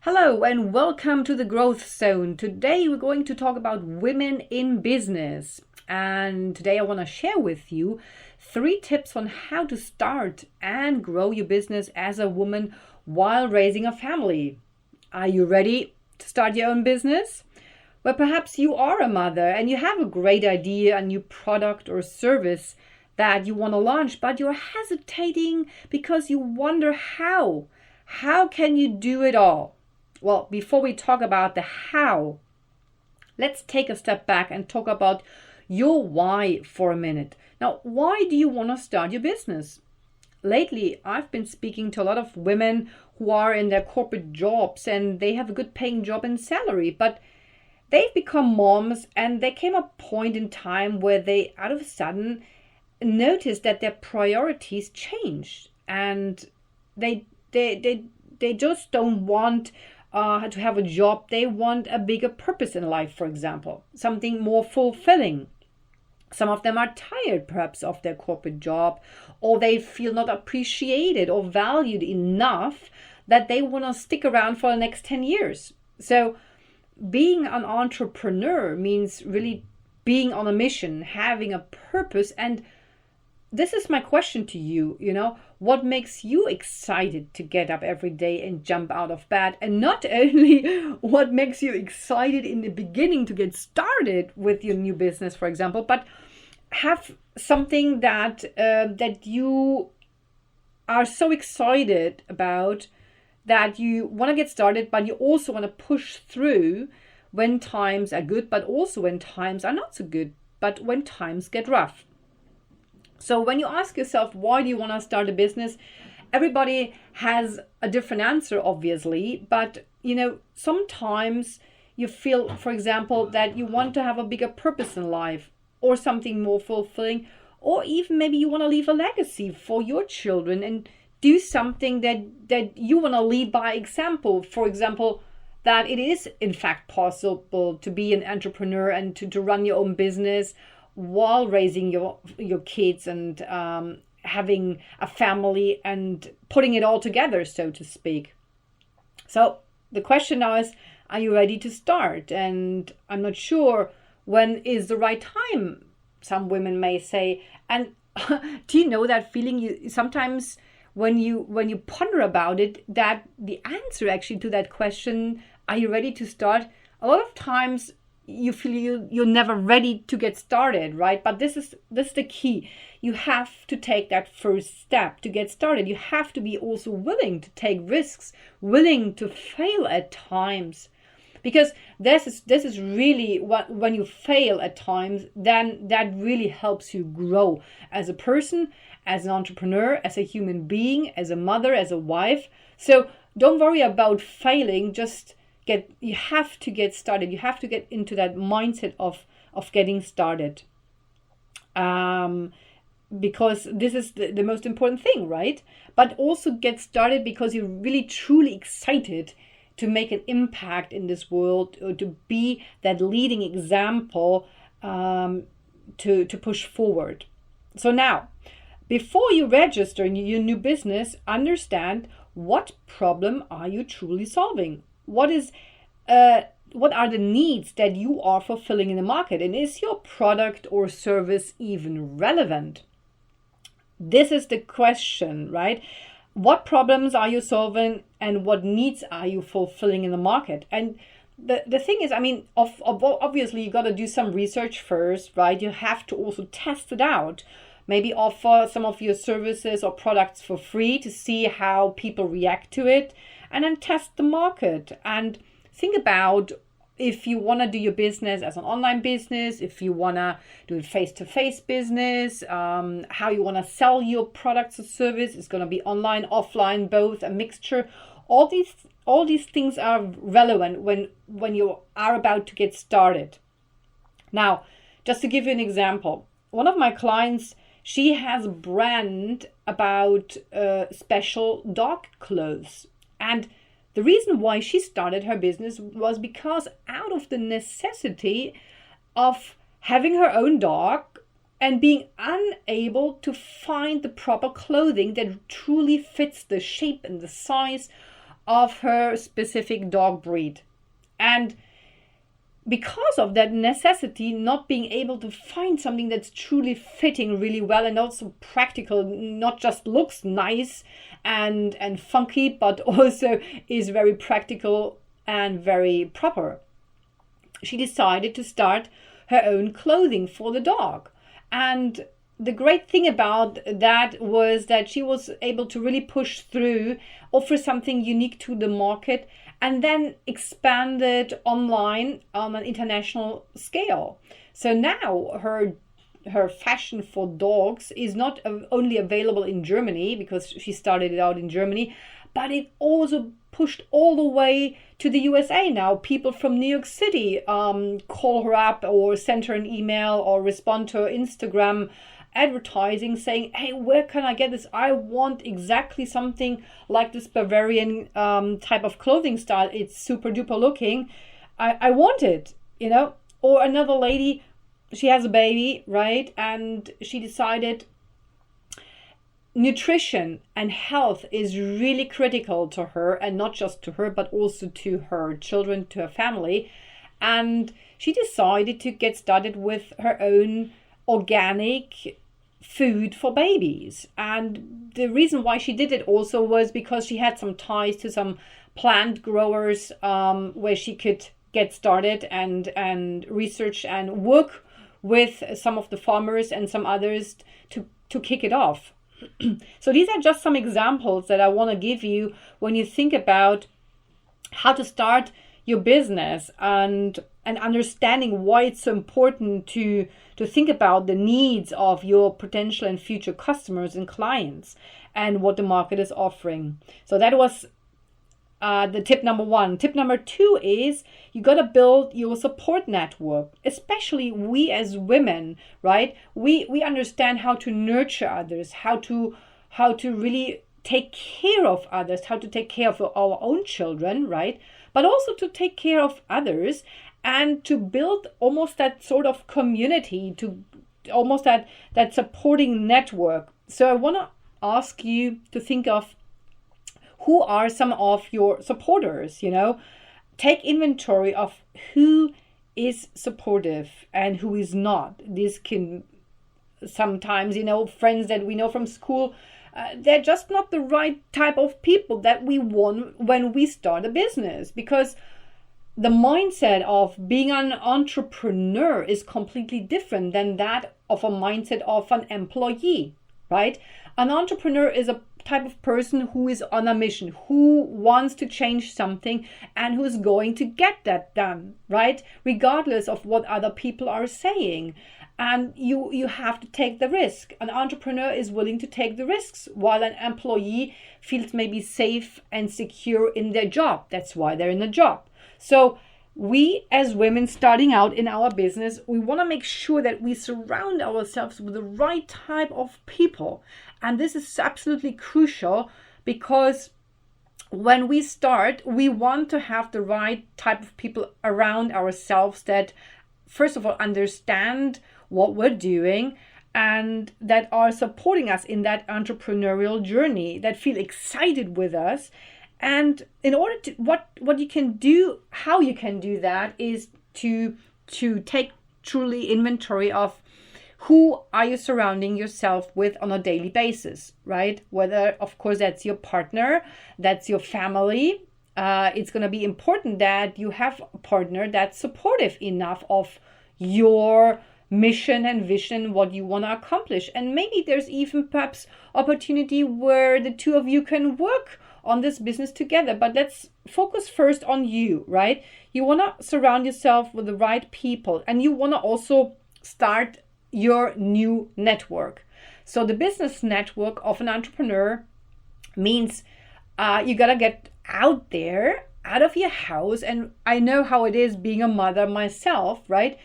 Hello and welcome to the Growth Zone. Today we're going to talk about women in business. And today I want to share with you 3 tips on how to start and grow your business as a woman while raising a family. Are you ready to start your own business? Well, perhaps you are a mother and you have a great idea, a new product or service that you want to launch, but you're hesitating because you wonder how. How can you do it all? Well, before we talk about the how, let's take a step back and talk about your why for a minute. Now, why do you want to start your business? Lately, I've been speaking to a lot of women who are in their corporate jobs and they have a good paying job and salary, but they've become moms and there came a point in time where they out of a sudden noticed that their priorities changed and they just don't want to have a job. They want a bigger purpose in life, for example, something more fulfilling. Some of them are tired perhaps of their corporate job, or they feel not appreciated or valued enough that they want to stick around for the next 10 years. So being an entrepreneur means really being on a mission, having a purpose. And this is my question to you, what makes you excited to get up every day and jump out of bed? And not only what makes you excited in the beginning to get started with your new business, for example, but have something that you are so excited about that you want to get started, but you also want to push through when times are good, but also when times are not so good, but when times get rough. So when you ask yourself, why do you want to start a business? Everybody has a different answer, obviously. But, sometimes you feel, for example, that you want to have a bigger purpose in life or something more fulfilling, or even maybe you want to leave a legacy for your children and do something that you want to lead by example. For example, that it is in fact possible to be an entrepreneur and to run your own business while raising your kids and having a family and putting it all together, so to speak. So the question now is, are you ready to start? And I'm not sure when is the right time, some women may say. And do you know that feeling? You sometimes when you ponder about it, that the answer actually to that question, are you ready to start? A lot of times you feel you're never ready to get started, right? But this is the key. You have to take that first step to get started. You have to be also willing to take risks, willing to fail at times, because this is really what, when you fail at times, then that really helps you grow as a person, as an entrepreneur, as a human being, as a mother, as a wife. So don't worry about failing. You have to get started. You have to get into that mindset of getting started. Because this is the most important thing, right? But also get started because you're really truly excited to make an impact in this world, or to be that leading example, to push forward. So now, before you register in your new business, understand, what problem are you truly solving? What are the needs that you are fulfilling in the market? And is your product or service even relevant? This is the question, right? What problems are you solving and what needs are you fulfilling in the market? And the thing is, obviously you got to do some research first, right? You have to also test it out. Maybe offer some of your services or products for free to see how people react to it, and then test the market and think about if you want to do your business as an online business, if you want to do a face-to-face business, how you want to sell your products or service. It's going to be online, offline, both, a mixture. All these things are relevant when you are about to get started. Now, just to give you an example, one of my clients, she has a brand about special dog clothes. And the reason why she started her business was because out of the necessity of having her own dog and being unable to find the proper clothing that truly fits the shape and the size of her specific dog breed. And because of that necessity, not being able to find something that's truly fitting really well and also practical, not just looks nice and funky, but also is very practical and very proper, she decided to start her own clothing for the dog. And the great thing about that was that she was able to really push through, offer something unique to the market, and then expand it online on an international scale. So now her fashion for dogs is not only available in Germany, because she started it out in Germany, but it also pushed all the way to the USA now. People from New York City call her up or send her an email or respond to her Instagram advertising saying, hey, where can I get this? I want exactly something like this Bavarian type of clothing style. It's super duper looking. I want it, you know. Or another lady, she has a baby, right? And she decided nutrition and health is really critical to her, and not just to her, but also to her children, to her family. And she decided to get started with her own organic food for babies. And the reason why she did it also was because she had some ties to some plant growers where she could get started and research and work with some of the farmers and some others to kick it off. So these are just some examples that I want to give you when you think about how to start your business and understanding why it's so important to think about the needs of your potential and future customers and clients and what the market is offering. So that was the tip number one. Tip number two is you got to build your support network, especially we as women, right? We understand how to nurture others, how to really take care of others, how to take care of our own children, right? But also to take care of others and to build almost that sort of community, to almost that supporting network. So I want to ask you to think of who are some of your supporters, you know. Take inventory of who is supportive and who is not. This can sometimes, you know, friends that we know from school, they're just not the right type of people that we want when we start a business, because the mindset of being an entrepreneur is completely different than that of a mindset of an employee, right? An entrepreneur is a type of person who is on a mission, who wants to change something and who's going to get that done, right? Regardless of what other people are saying. And you have to take the risk. An entrepreneur is willing to take the risks, while an employee feels maybe safe and secure in their job. That's why they're in a job. So we as women starting out in our business, we want to make sure that we surround ourselves with the right type of people. And this is absolutely crucial, because when we start, we want to have the right type of people around ourselves that, first of all, understand what we're doing and that are supporting us in that entrepreneurial journey, that feel excited with us. And in order to what you can do, how you can do that is to take truly inventory of who are you surrounding yourself with on a daily basis, right? Whether, of course, that's your partner, that's your family. It's going to be important that you have a partner that's supportive enough of your mission and vision, what you want to accomplish. And maybe there's even perhaps opportunity where the two of you can work on this business together. But let's focus first on you, right? You want to surround yourself with the right people, and you want to also start your new network. So the business network of an entrepreneur means you got to get out there, out of your house. And I know how it is being a mother myself, right?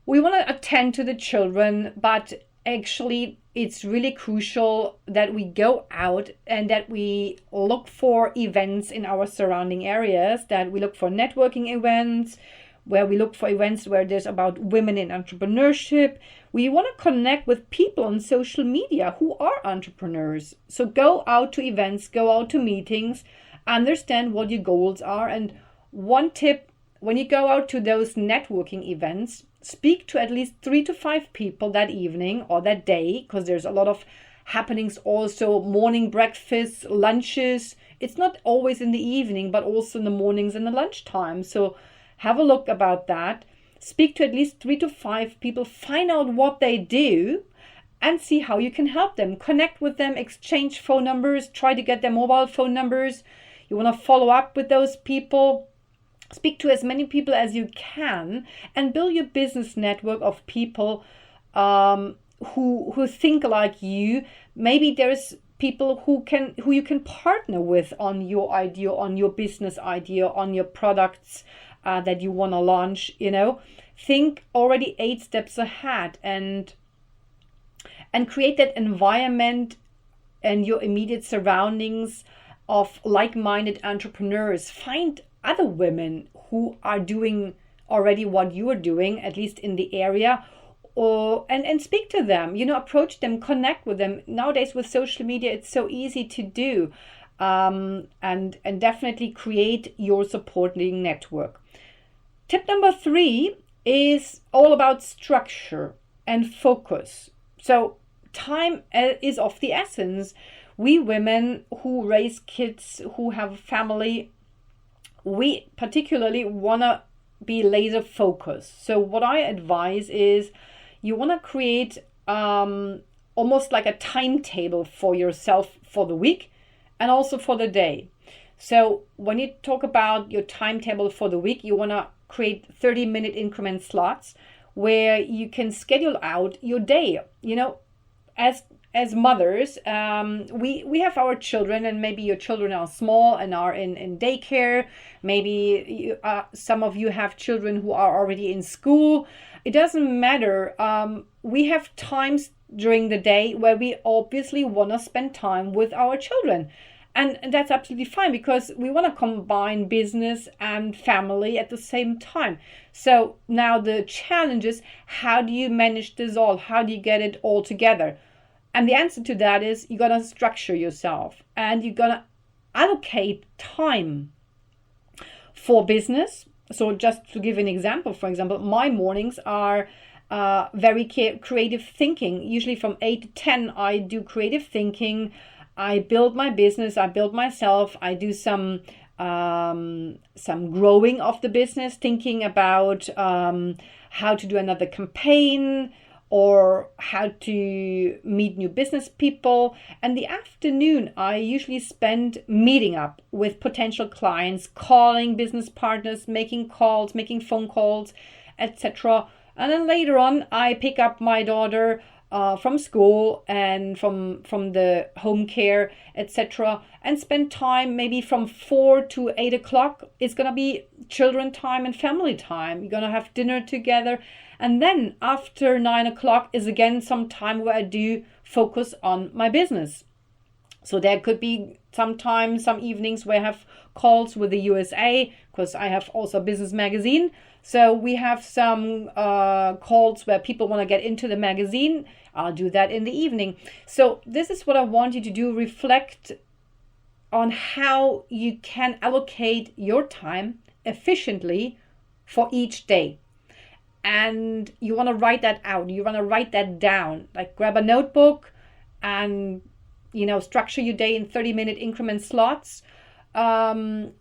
We want to attend to the children, but actually it's really crucial that we go out and that we look for events in our surrounding areas, that we look for networking events, where we look for events where there's about women in entrepreneurship. We want to connect with people on social media who are entrepreneurs. So go out to events, go out to meetings, understand what your goals are. And one tip, when you go out to those networking events, speak to at least 3 to 5 people that evening or that day, because there's a lot of happenings also, morning breakfasts, lunches. It's not always in the evening, but also in the mornings and the lunchtime. So have a look about that. Speak to at least 3 to 5 people, find out what they do and see how you can help them. Connect with them, exchange phone numbers, try to get their mobile phone numbers. You want to follow up with those people. Speak to as many people as you can and build your business network of people who think like you. Maybe there's people who you can partner with on your idea, on your business idea, on your products that you want to launch. Think already 8 steps ahead and create that environment and your immediate surroundings of like-minded entrepreneurs. Find other women who are doing already what you are doing, at least in the area, and speak to them, approach them, connect with them. Nowadays with social media, it's so easy to do, and definitely create your supporting network. Tip number 3 is all about structure and focus. So time is of the essence. We women who raise kids, who have a family, we particularly want to be laser focused. So what I advise is you want to create almost like a timetable for yourself for the week and also for the day. So when you talk about your timetable for the week, you want to create 30-minute increment slots where you can schedule out your day. As mothers, we have our children, and maybe your children are small and are in daycare. Maybe some of you have children who are already in school. It doesn't matter. We have times during the day where we obviously want to spend time with our children. And that's absolutely fine, because we want to combine business and family at the same time. So now the challenge is, how do you manage this all? How do you get it all together? And the answer to that is you're going to structure yourself and you're going to allocate time for business. So just to give an example, for example, my mornings are very creative thinking. Usually from 8 to 10, I do creative thinking. I build my business. I build myself. I do some growing of the business, thinking about how to do another campaign, or how to meet new business people. And the afternoon, I usually spend meeting up with potential clients, calling business partners, making calls, making phone calls, etc. And then later on, I pick up my daughter from school and from the home care, etc. and spend time maybe from 4 to 8 o'clock. It's going to be children time and family time. You're going to have dinner together. And then after 9 o'clock is again some time where I do focus on my business. So there could be sometimes some evenings where I have calls with the USA, because I have also a business magazine. So we have some calls where people want to get into the magazine. I'll do that in the evening. So this is what I want you to do. Reflect on how you can allocate your time efficiently for each day. And you want to write that out. You want to write that down. Like grab a notebook and, structure your day in 30-minute increment slots. And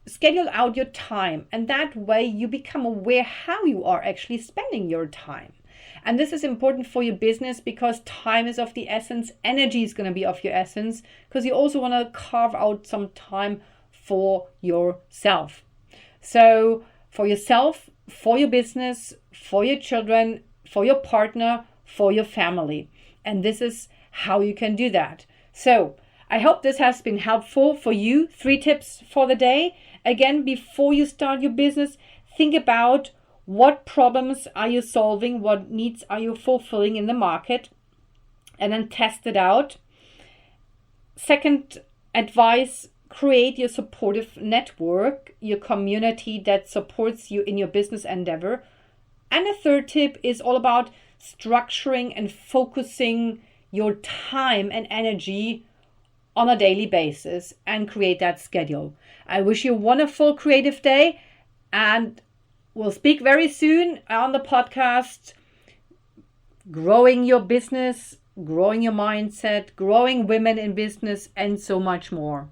schedule out your time. And that way you become aware how you are actually spending your time. And this is important for your business, because time is of the essence. Energy is going to be of your essence, because you also want to carve out some time for yourself. So for yourself, for your business, for your children, for your partner, for your family. And this is how you can do that. So I hope this has been helpful for you. 3 tips for the day. Again, before you start your business, think about what problems are you solving, what needs are you fulfilling in the market, and then test it out. Second advice, create your supportive network, your community that supports you in your business endeavor. And the third tip is all about structuring and focusing your time and energy on a daily basis and create that schedule. I wish you a wonderful creative day, and we'll speak very soon on the podcast. Growing your business, growing your mindset, growing women in business, and so much more.